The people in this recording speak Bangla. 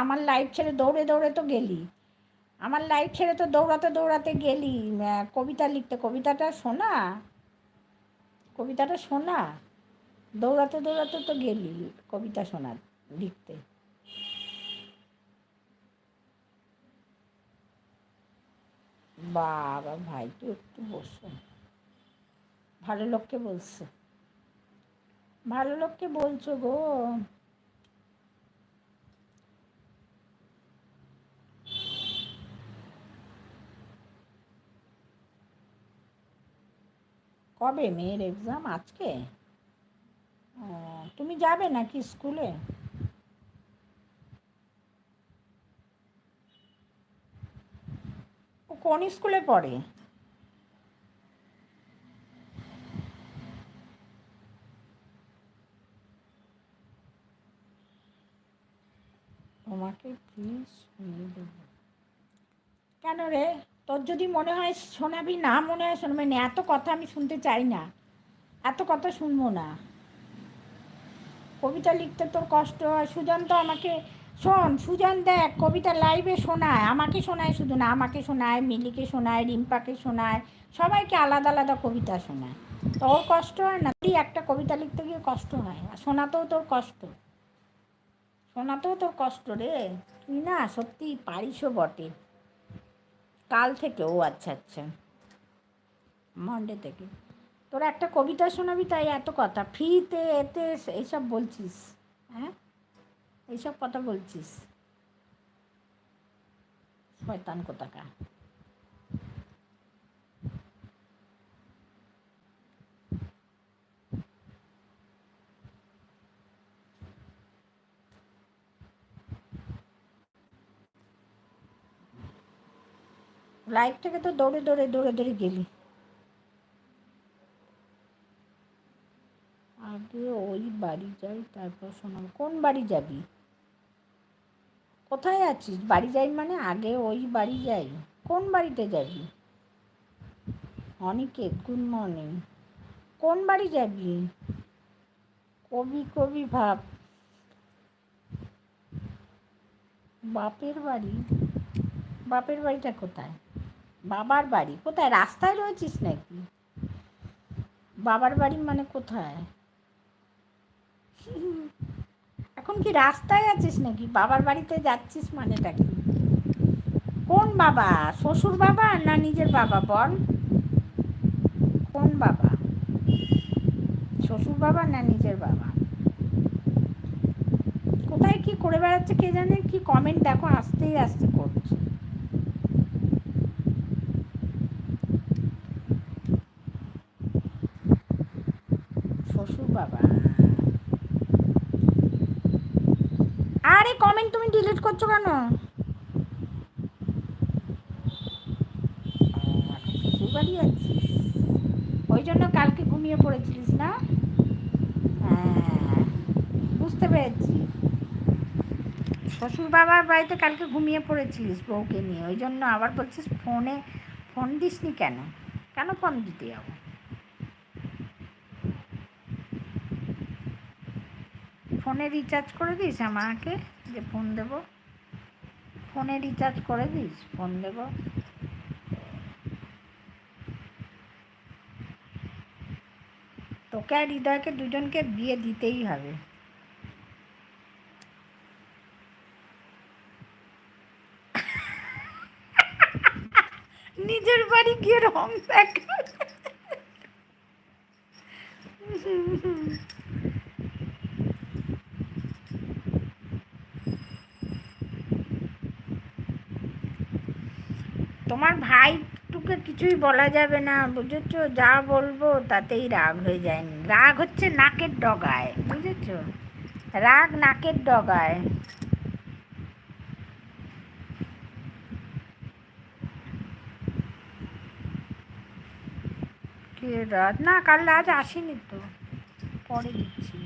আমার লাইফ ছেড়ে দৌড়ে দৌড়ে তো গেলি, আমার লাইফ ছেড়ে তো দৌড়াতে দৌড়াতে গেলি কবিতা লিখতে। কবিতাটা শোনা, দৌড়াতে দৌড়াতে তো গেলি কবিতা শোনার লিখতে। বাবা ভাই, তুই একটু বসো, ভালো লোককে বলছো, ভালো লোককে বলছো গো। কবে মেয়ের এক্সাম? আজকে? ও, তুমি যাবে নাকি স্কুলে? ও কোন স্কুলে পড়ে? তোমাকে প্লিজ শুনিয়ে দেবো। কেন রে? তোর যদি মনে হয় শোনাবি, না মনে হয় শোনাবি না। এত কথা আমি শুনতে চাই না, এত কথা শুনবো না। কবিতা লিখতে তোর কষ্ট হয়, সুজন তো আমাকে, শোন সুজন দেখ কবিতা লাইভে শোনায়, আমাকে শোনায় শুধু না, আমাকে শোনায়, মিলিকে শোনায়, রিম্পাকে শোনায়, সবাইকে আলাদা আলাদা কবিতা শোনায়। তোর কষ্ট হয় না? তুই একটা কবিতা লিখতে গিয়ে কষ্ট হয়, আর শোনাতেও তোর কষ্ট, শোনাতেও তোর কষ্ট রে। তুই না সত্যি পারিসও বটে। কাল থেকে? ও আচ্ছা আচ্ছা, মন্ডে থেকে। তোর একটা কবিতা শোনাবি তাই এত কথা, ফ্রিতে এতে এইসব বলছিস? হ্যাঁ, এইসব কথা বলছিস? শয়তান কোথাকার। লাইফ থেকে তো দৌড়ে দৌড়ে দৌড়ে দৌড়ে গেলি। আগে ওই বাড়ি যাই তারপর শোনাবো। কোন বাড়ি যাবি? কোথায় আছিস? বাড়ি যাই মানে আগে ওই বাড়ি যাই? কোন বাড়িতে যাবি? Aniket good morning. কোন বাড়ি যাবি? কবি কবি ভাব। বাপের বাড়ি? বাপের বাড়িটা কোথায়? বাবার বাড়ি কোথায়? রাস্তায় রয়েছিস নাকি? বাবার বাড়ি মানে কোথায়? এখন কি রাস্তায় আছিস নাকি? বাবার বাড়িতে যাচ্ছিস মানেটা কি? কোন বাবা? শ্বশুর বাবা না নিজের বাবা বল? কোন বাবা? শ্বশুর বাবা না নিজের বাবা? কোথায় কি করে বেড়াচ্ছে কে জানে? কি কমেন্ট দেখো, আস্তেই আস্তে করছে। শ্বশুর বাবা? আরে কমেন্ট তুমি ডিলিট করছো কেন? এখন শ্বশুর বাড়ি আছিস, ওই জন্য কালকে ঘুমিয়ে পড়েছিলিস না? হ্যাঁ, বুঝতে পেরেছি। শ্বশুর বাবার বাড়িতে কালকে ঘুমিয়ে পড়েছিলিস বউকে নিয়ে, ওই জন্য আবার বলছিস ফোন দিসনি কেন? কেন ফোন দিতে যাবো? ফোনে রিচার্জ করে দিস আমাকে, যে ফোন দেবো? ফোনে রিচার্জ করে দিস, ফোন দেবো? তোকে আর হৃদয়কে দুজনকে বিয়ে দিতেই হবে। নিজের বাড়ি গিয়ে রং দেখ। তোমার ভাইটুকে কিছুই বলা যাবে না বুঝেছো? যা বলবো তাতেই রাগ হয়ে যায়। রাগ হচ্ছে নাকের ডগায়, বুঝেছো? রাগ নাকের ডগায়। কে রাত? না কাল রাত আসেনি তো, পরে দিচ্ছি।